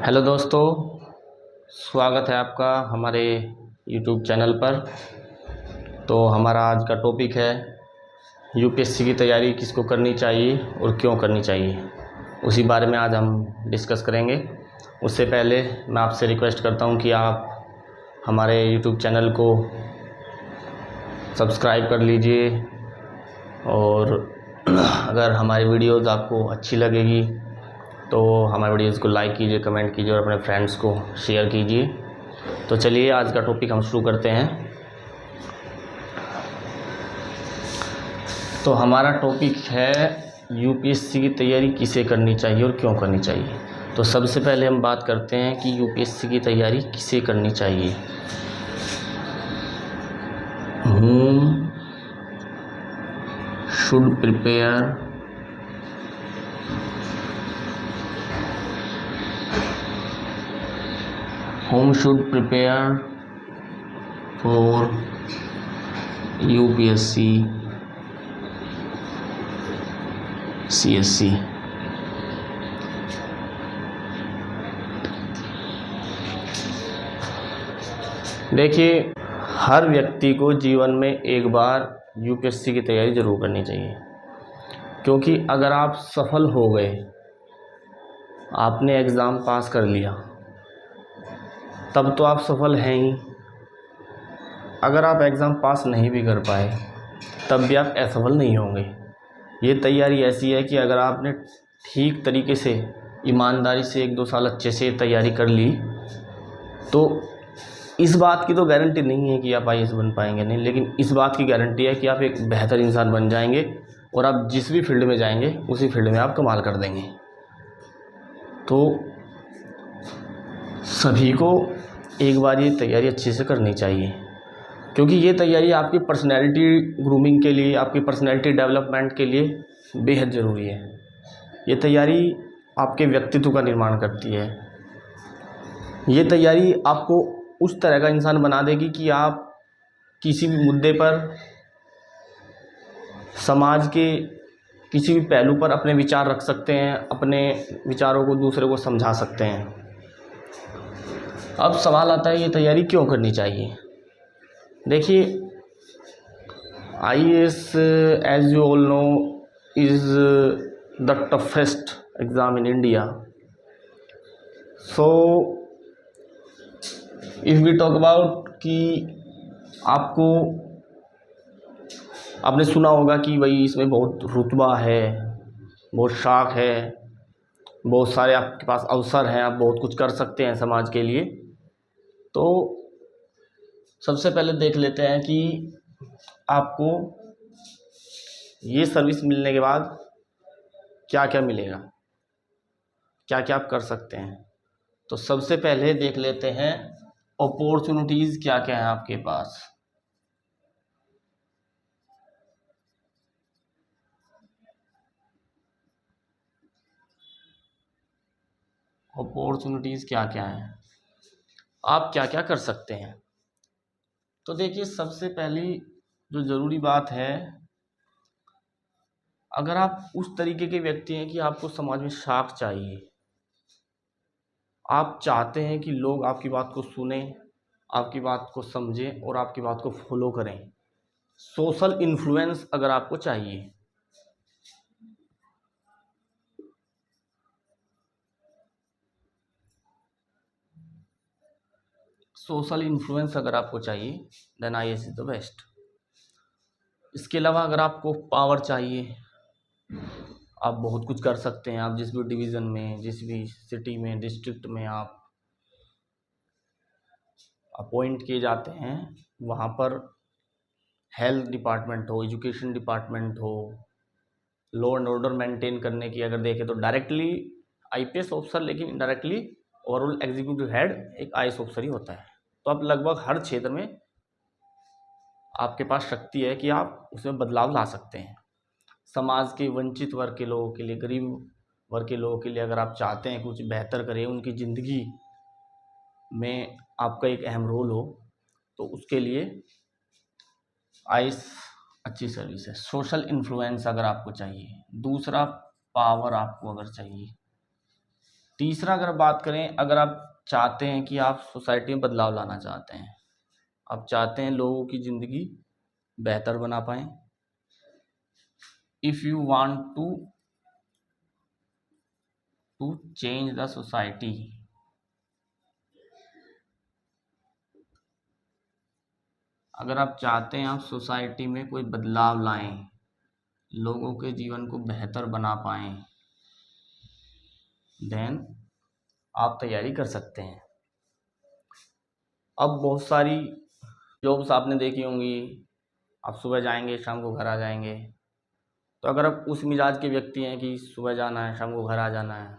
Hello दोस्तों, स्वागत है आपका हमारे यूट्यूब चैनल पर। तो हमारा आज का टॉपिक है यूपीएससी की तैयारी किसको करनी चाहिए और क्यों करनी चाहिए, उसी बारे में आज हम डिस्कस करेंगे। उससे पहले मैं आपसे रिक्वेस्ट करता हूं कि आप हमारे यूट्यूब चैनल को सब्सक्राइब कर लीजिए और अगर हमारी वीडियोज़ आपको अच्छी लगेगी तो हमारे वीडियोज़ को लाइक कीजिए, कमेंट कीजिए और अपने फ्रेंड्स को शेयर कीजिए। तो चलिए आज का टॉपिक हम शुरू करते हैं। तो हमारा टॉपिक है यूपीएससी की तैयारी किसे करनी चाहिए और क्यों करनी चाहिए। तो सबसे पहले हम बात करते हैं कि यूपीएससी की तैयारी किसे करनी चाहिए। Should prepare whom should prepare for UPSC CSC। देखिए, हर व्यक्ति को जीवन में एक बार यूपीएससी की तैयारी ज़रूर करनी चाहिए, क्योंकि अगर आप सफल हो गए, आपने एग्ज़ाम पास कर लिया, तब तो आप सफल हैं ही। अगर आप एग्ज़ाम पास नहीं भी कर पाए तब भी आप असफल नहीं होंगे। ये तैयारी ऐसी है कि अगर आपने ठीक तरीके से, ईमानदारी से 1-2 साल अच्छे से तैयारी कर ली तो इस बात की तो गारंटी नहीं है कि आप आईएएस बन पाएंगे, नहीं, लेकिन इस बात की गारंटी है कि आप एक बेहतर इंसान बन जाएंगे और आप जिस भी फील्ड में जाएंगे उसी फील्ड में आप कमाल कर देंगे। तो सभी को एक बार ये तैयारी अच्छे से करनी चाहिए, क्योंकि ये तैयारी आपकी पर्सनैलिटी ग्रूमिंग के लिए, आपकी पर्सनैलिटी डेवलपमेंट के लिए बेहद ज़रूरी है। ये तैयारी आपके व्यक्तित्व का निर्माण करती है। ये तैयारी आपको उस तरह का इंसान बना देगी कि आप किसी भी मुद्दे पर, समाज के किसी भी पहलू पर अपने विचार रख सकते हैं, अपने विचारों को दूसरे को समझा सकते हैं। अब सवाल आता है ये तैयारी क्यों करनी चाहिए। देखिए, IAS as you all know is the toughest exam in India. So if we talk about कि आपने सुना होगा कि भाई इसमें बहुत रुतबा है, बहुत शाख है, बहुत सारे आपके पास अवसर हैं, आप बहुत कुछ कर सकते हैं समाज के लिए। तो सबसे पहले देख लेते हैं कि आपको ये सर्विस मिलने के बाद क्या क्या मिलेगा, क्या क्या आप कर सकते हैं। तो सबसे पहले देख लेते हैं अपॉर्चुनिटीज़ क्या क्या है आपके पास। अपॉर्चुनिटीज़ क्या क्या हैं, आप क्या क्या कर सकते हैं। तो देखिए, सबसे पहली जो ज़रूरी बात है, अगर आप उस तरीके के व्यक्ति हैं कि आपको समाज में शाख चाहिए, आप चाहते हैं कि लोग आपकी बात को सुने, आपकी बात को समझें और आपकी बात को फॉलो करें, सोशल इन्फ्लुएंस अगर आपको चाहिए, सोशल इन्फ्लुएंस अगर आपको चाहिए, then IAS is the best. इसके अलावा अगर आपको पावर चाहिए, आप बहुत कुछ कर सकते हैं। आप जिस भी डिवीज़न में, जिस भी सिटी में, डिस्ट्रिक्ट में आप अपॉइंट किए जाते हैं, वहाँ पर हेल्थ डिपार्टमेंट हो, एजुकेशन डिपार्टमेंट हो, लॉ एंड ऑर्डर मेंटेन करने की अगर देखें तो डायरेक्टली आईपीएस ऑफिसर, लेकिन इनडायरेक्टली ओवरऑल एग्जीक्यूटिव हेड एक आईएएस ऑफिसर ही होता है। तो आप लगभग हर क्षेत्र में आपके पास शक्ति है कि आप उसमें बदलाव ला सकते हैं। समाज के वंचित वर्ग के लोगों के लिए, गरीब वर्ग के लोगों के लिए अगर आप चाहते हैं कुछ बेहतर करें, उनकी ज़िंदगी में आपका एक अहम रोल हो, तो उसके लिए आईएएस अच्छी सर्विस है। सोशल इन्फ्लुएंस अगर आपको चाहिए, दूसरा पावर आपको अगर चाहिए, तीसरा अगर बात करें, अगर आप चाहते हैं कि आप सोसाइटी में बदलाव लाना चाहते हैं, आप चाहते हैं लोगों की ज़िंदगी बेहतर बना पाएँ, if you want to change the society, अगर आप चाहते हैं आप सोसाइटी में कोई बदलाव लाएं, लोगों के जीवन को बेहतर बना पाएँ, देन आप तैयारी कर सकते हैं। अब बहुत सारी जॉब्स आपने देखी होंगी, आप सुबह जाएंगे शाम को घर आ जाएंगे। तो अगर आप उस मिजाज के व्यक्ति हैं कि सुबह जाना है शाम को घर आ जाना है,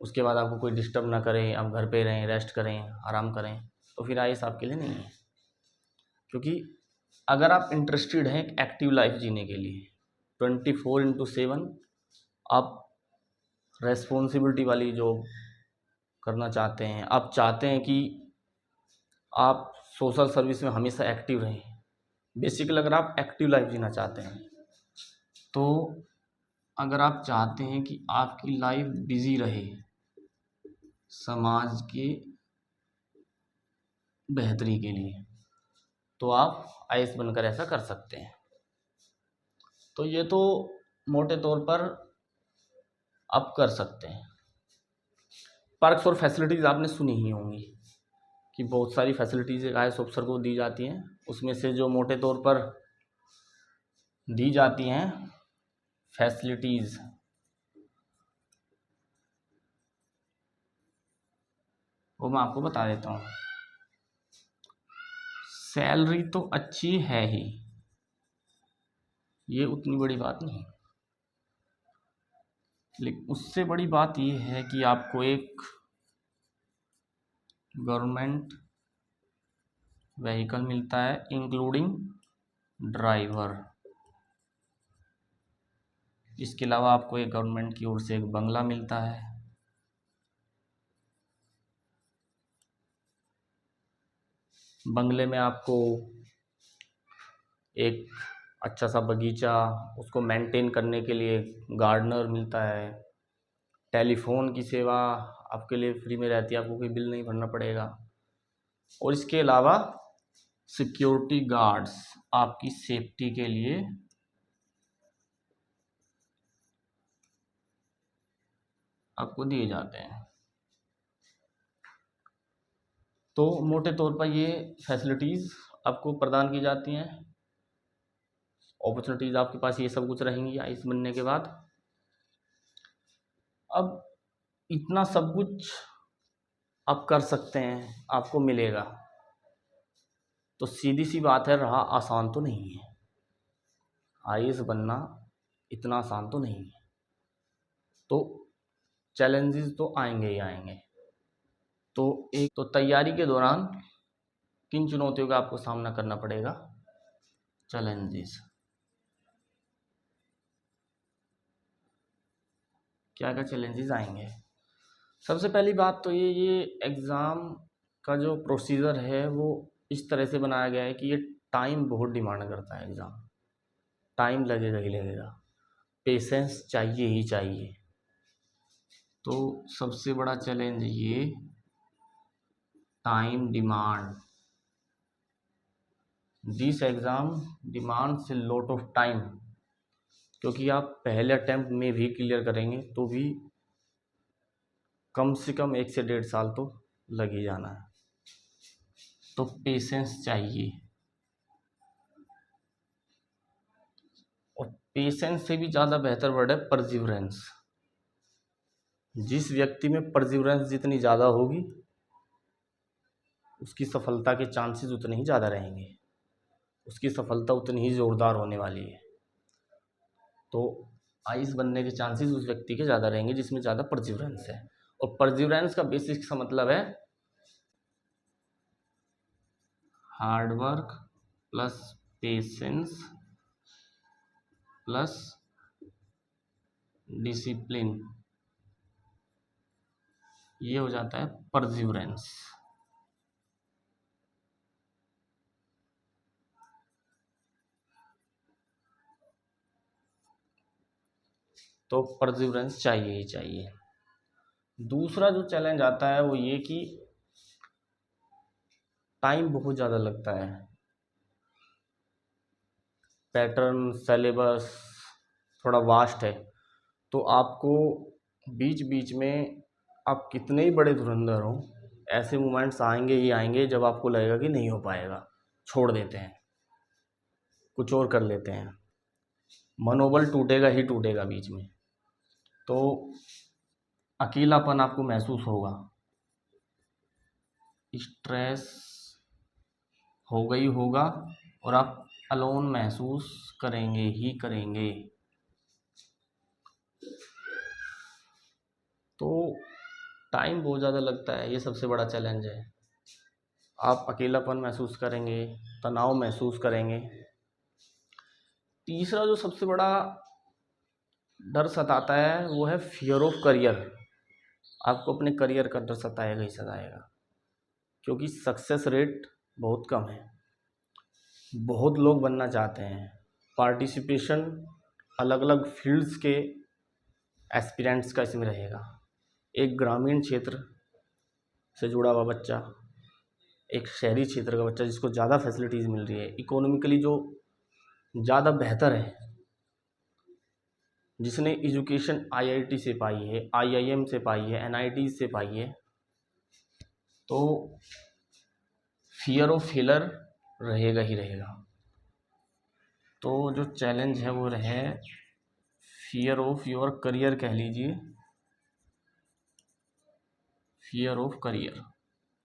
उसके बाद आपको कोई डिस्टर्ब ना करे, आप घर पे रहें, रेस्ट करें, आराम करें, तो फिर आइएस आपके लिए नहीं है। क्योंकि अगर आप इंटरेस्टेड हैं एक एक्टिव लाइफ जीने के लिए 24/7 आप रेस्पॉन्सिबिलिटी वाली जॉब करना चाहते हैं, आप चाहते हैं कि आप सोशल सर्विस में हमेशा एक्टिव रहें, बेसिकली अगर आप एक्टिव लाइफ जीना चाहते हैं, तो अगर आप चाहते हैं कि आपकी लाइफ बिजी रहे, समाज की बेहतरी के लिए, तो आप आईएएस बनकर ऐसा कर सकते हैं। तो ये तो मोटे तौर पर आप कर सकते हैं। पर्क्स और फैसिलिटीज़ आपने सुनी ही होंगी कि बहुत सारी फैसिलिटीज़ एक आईएएस ऑफिसर को दी जाती हैं। उसमें से जो मोटे तौर पर दी जाती हैं फैसिलिटीज़, वो मैं आपको बता देता हूँ। सैलरी तो अच्छी है ही, ये उतनी बड़ी बात नहीं, लेकिन उससे बड़ी बात ये है कि आपको एक गवर्नमेंट व्हीकल मिलता है इंक्लूडिंग ड्राइवर। इसके अलावा आपको एक गवर्नमेंट की ओर से एक बंगला मिलता है। बंगले में आपको एक अच्छा सा बगीचा, उसको मेंटेन करने के लिए गार्डनर मिलता है। टेलीफोन की सेवा आपके लिए फ्री में रहती है, आपको कोई बिल नहीं भरना पड़ेगा। और इसके अलावा सिक्योरिटी गार्ड्स आपकी सेफ्टी के लिए आपको दिए जाते हैं। तो मोटे तौर पर ये फैसिलिटीज़ आपको प्रदान की जाती हैं। अपॉर्चुनिटीज़ आपके पास ये सब कुछ रहेंगी आईएएस बनने के बाद। अब इतना सब कुछ आप कर सकते हैं, आपको मिलेगा, तो सीधी सी बात है, रहा आसान तो नहीं है। आईएएस बनना इतना आसान तो नहीं है, तो चैलेंजेस तो आएंगे ही आएंगे। तो एक तो तैयारी के दौरान किन चुनौतियों का आपको सामना करना पड़ेगा? चैलेंजेस क्या क्या चैलेंजेस आएंगे? सबसे पहली बात तो ये एग्ज़ाम का जो प्रोसीजर है वो इस तरह से बनाया गया है कि ये टाइम बहुत डिमांड करता है। एग्ज़ाम टाइम लगेगा ही लगेगा, पेशेंस चाहिए ही चाहिए। तो सबसे बड़ा चैलेंज ये time demand, this exam demands a lot of time, क्योंकि आप पहले अटेम्प्ट में भी क्लियर करेंगे तो भी कम से कम 1 से 1.5 साल तो लग ही जाना है। तो पेशेंस चाहिए, और पेशेंस से भी ज़्यादा बेहतर वर्ड है परसिवरेंस। जिस व्यक्ति में परसिवरेंस जितनी ज़्यादा होगी, उसकी सफलता के चांसेस उतने ही ज़्यादा रहेंगे, उसकी सफलता उतनी ही ज़ोरदार होने वाली है। तो आईएएस बनने के चांसेस उस व्यक्ति के ज़्यादा रहेंगे जिसमें ज़्यादा परसिवरेंस है। और परसिवरेंस का बेसिक सा मतलब है hard work plus patience plus discipline, ये हो जाता है परसिवरेंस। तो परसिवरेंस चाहिए ही चाहिए। दूसरा जो चैलेंज आता है वो ये कि टाइम बहुत ज़्यादा लगता है। पैटर्न सिलेबस थोड़ा वास्ट है, तो आपको बीच बीच में, आप कितने ही बड़े धुरंधर हो, ऐसे मोमेंट्स आएंगे ही आएंगे जब आपको लगेगा कि नहीं हो पाएगा, छोड़ देते हैं, कुछ और कर लेते हैं, मनोबल टूटेगा ही टूटेगा बीच में। तो अकेलापन आपको महसूस होगा, स्ट्रेस होगा ही होगा, और आप अलोन महसूस करेंगे ही करेंगे। तो टाइम बहुत ज़्यादा लगता है, ये सबसे बड़ा चैलेंज है। आप अकेलापन महसूस करेंगे, तनाव महसूस करेंगे। तीसरा जो सबसे बड़ा डर सताता है वो है फियर ऑफ करियर। आपको अपने करियर का डर सताएगा ही सताएगा, क्योंकि सक्सेस रेट बहुत कम है। बहुत लोग बनना चाहते हैं, पार्टिसिपेशन अलग अलग फील्ड्स के एस्पिरेंट्स का इसमें रहेगा। एक ग्रामीण क्षेत्र से जुड़ा हुआ बच्चा, एक शहरी क्षेत्र का बच्चा जिसको ज़्यादा फैसिलिटीज़ मिल रही है, इकोनॉमिकली जो ज़्यादा बेहतर है, जिसने एजुकेशन आईआईटी से पाई है, आईआईएम से पाई है, एनआईटी से पाई है, तो फियर ऑफ फेलर रहेगा ही रहेगा। तो जो चैलेंज है वो रहे फियर ऑफ योर करियर, कह लीजिए फियर ऑफ करियर,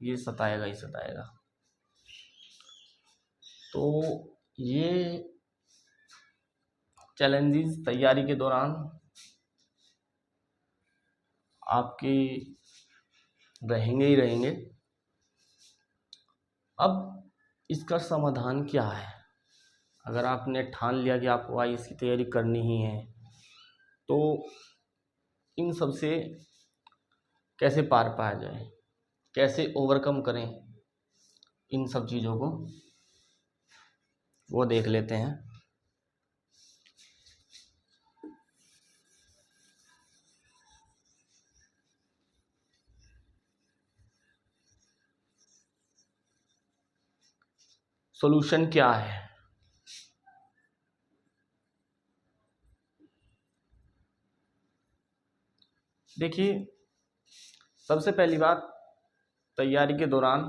ये सताएगा ही सताएगा। तो ये चैलेंजेस तैयारी के दौरान आपके रहेंगे ही रहेंगे। अब इसका समाधान क्या है? अगर आपने ठान लिया कि आपको आईएएस की तैयारी करनी ही है, तो इन सब से कैसे पार पाया जाए, कैसे ओवरकम करें इन सब चीज़ों को, वो देख लेते हैं। सॉल्यूशन क्या है? देखिए, सबसे पहली बात, तैयारी के दौरान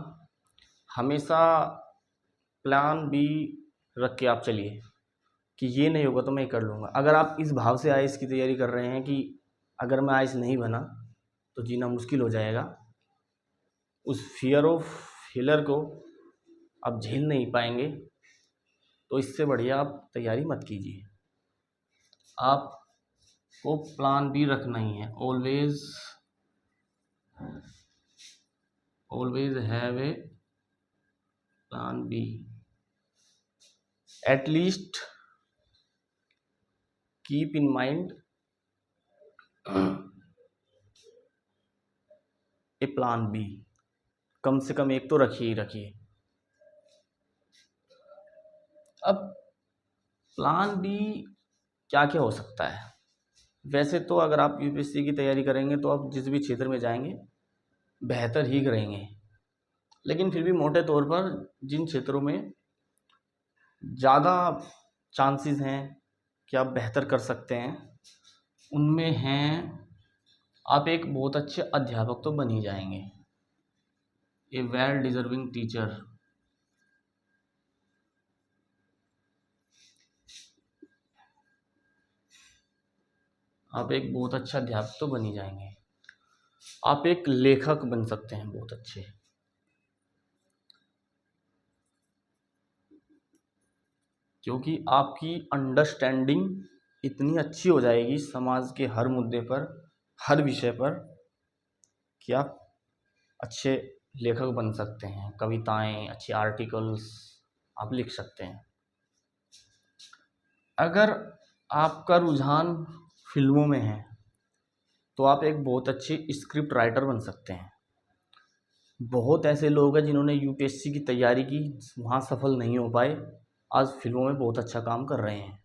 हमेशा प्लान बी रख के आप चलिए कि ये नहीं होगा तो मैं कर लूँगा। अगर आप इस भाव से आईएएस की तैयारी कर रहे हैं कि अगर मैं आईएएस नहीं बना तो जीना मुश्किल हो जाएगा, उस फियर ऑफ फेलर को आप झेल नहीं पाएंगे, तो इससे बढ़िया आप तैयारी मत कीजिए। आपको प्लान बी रखना ही है। Always have a plan B, at least keep in mind a plan B, कम से कम एक तो रखिए ही रखिए। अब प्लान बी क्या क्या हो सकता है? वैसे तो अगर आप यूपीएससी की तैयारी करेंगे तो आप जिस भी क्षेत्र में जाएंगे बेहतर ही करेंगे, लेकिन फिर भी मोटे तौर पर जिन क्षेत्रों में ज़्यादा चांसेस हैं कि आप बेहतर कर सकते हैं, उनमें हैं, आप एक बहुत अच्छे अध्यापक तो बन ही जाएंगे, ए वेल डिजर्विंग टीचर। आप एक बहुत अच्छा अध्यापक तो बन ही जाएंगे। आप एक लेखक बन सकते हैं बहुत अच्छे, क्योंकि आपकी अंडरस्टैंडिंग इतनी अच्छी हो जाएगी समाज के हर मुद्दे पर, हर विषय पर, कि आप अच्छे लेखक बन सकते हैं। कविताएं, अच्छे आर्टिकल्स आप लिख सकते हैं। अगर आपका रुझान फिल्मों में है तो आप एक बहुत अच्छे स्क्रिप्ट राइटर बन सकते हैं। बहुत ऐसे लोग हैं जिन्होंने यूपीएससी की तैयारी की, वहाँ सफल नहीं हो पाए, आज फिल्मों में बहुत अच्छा काम कर रहे हैं।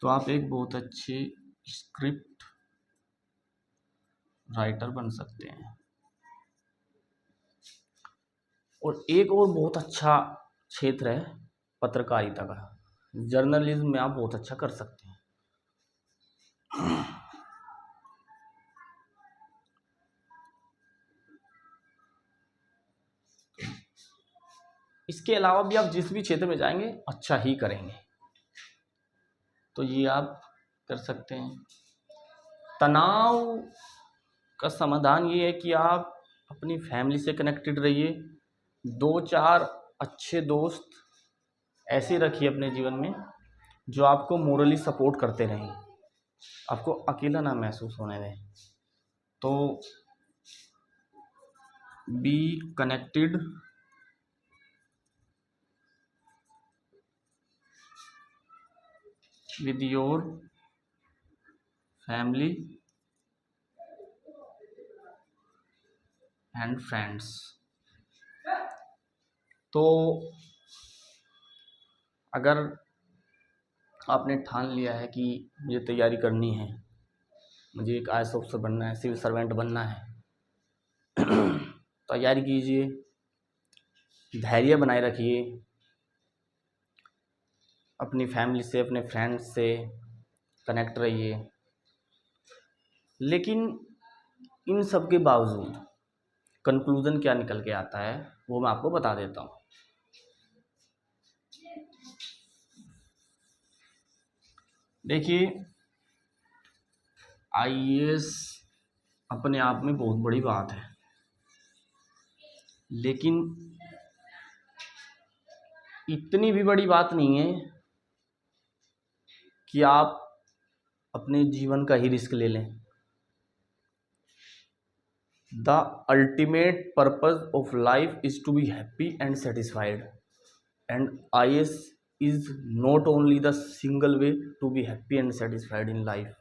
तो आप एक बहुत अच्छे स्क्रिप्ट राइटर बन सकते हैं। और एक और बहुत अच्छा क्षेत्र है पत्रकारिता का, जर्नलिज्म में आप बहुत अच्छा कर सकते हैं। इसके अलावा भी आप जिस भी क्षेत्र में जाएंगे अच्छा ही करेंगे, तो ये आप कर सकते हैं। तनाव का समाधान ये है कि आप अपनी फैमिली से कनेक्टेड रहिए, 2-4 अच्छे दोस्त ऐसे रखिए अपने जीवन में जो आपको मोरली सपोर्ट करते रहें, आपको अकेला ना महसूस होने दें। तो be connected with your family and friends। तो अगर आपने ठान लिया है कि मुझे तैयारी करनी है, मुझे एक IAS ऑफिसर बनना है, सिविल सर्वेंट बनना है, तैयारी कीजिए, धैर्य बनाए रखिए, अपनी फैमिली से अपने फ्रेंड्स से कनेक्ट रहिए। लेकिन इन सब के बावजूद कंक्लूज़न क्या निकल के आता है वो मैं आपको बता देता हूँ। देखिए, IAS अपने आप में बहुत बड़ी बात है, लेकिन इतनी भी बड़ी बात नहीं है कि आप अपने जीवन का ही रिस्क ले लें। The ultimate purpose of life is to be happy and satisfied, and IAS is not only the single way to be happy and satisfied in life.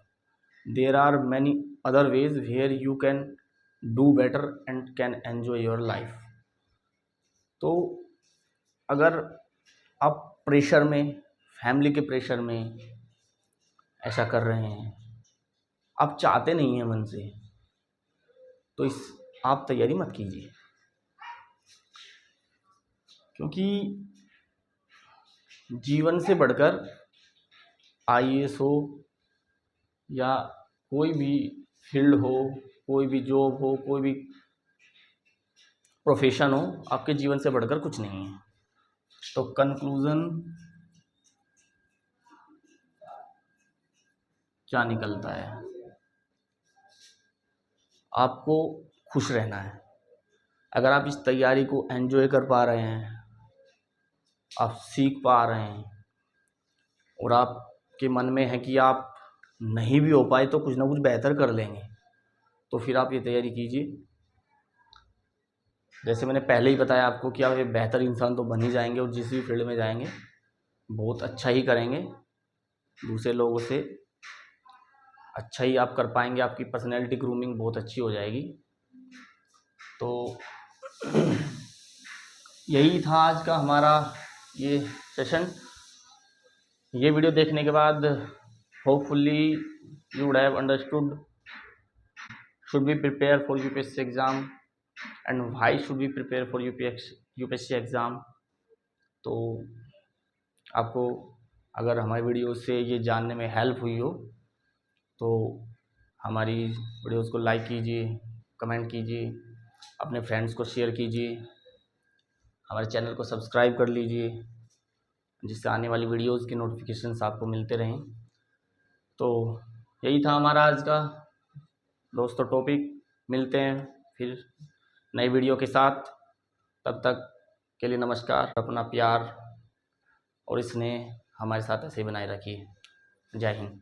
There are many other ways where you can do better and can enjoy your life. तो अगर आप pressure में, family के pressure में ऐसा कर रहे हैं, आप चाहते नहीं हैं मन से, तो आप तैयारी मत कीजिए, क्योंकि जीवन से बढ़कर IAS हो या कोई भी फील्ड हो, कोई भी जॉब हो, कोई भी प्रोफेशन हो, आपके जीवन से बढ़कर कुछ नहीं है। तो कंक्लूज़न क्या निकलता है? आपको खुश रहना है। अगर आप इस तैयारी को एंजॉय कर पा रहे हैं, आप सीख पा रहे हैं, और आपके मन में है कि आप नहीं भी हो पाए तो कुछ ना कुछ बेहतर कर लेंगे, तो फिर आप ये तैयारी कीजिए। जैसे मैंने पहले ही बताया आपको कि आप एक बेहतर इंसान तो बन ही जाएंगे, और जिस भी फील्ड में जाएंगे बहुत अच्छा ही करेंगे, दूसरे लोगों से अच्छा ही आप कर पाएंगे, आपकी पर्सनैलिटी ग्रूमिंग बहुत अच्छी हो जाएगी। तो यही था आज का हमारा ये सेशन। ये वीडियो देखने के बाद hopefully you would have understood should we prepare for UPSC exam and why should we prepare for UPSC exam। तो आपको अगर हमारी वीडियो से ये जानने में हेल्प हुई हो तो हमारी वीडियोस को लाइक कीजिए, कमेंट कीजिए, अपने फ्रेंड्स को शेयर कीजिए, हमारे चैनल को सब्सक्राइब कर लीजिए, जिससे आने वाली वीडियोस के नोटिफिकेशंस आपको मिलते रहें। तो यही था हमारा आज का दोस्तों टॉपिक। मिलते हैं फिर नई वीडियो के साथ, तब तक के लिए नमस्कार। अपना प्यार और स्नेह हमारे साथ ऐसे बनाए रखिए। जय हिंद।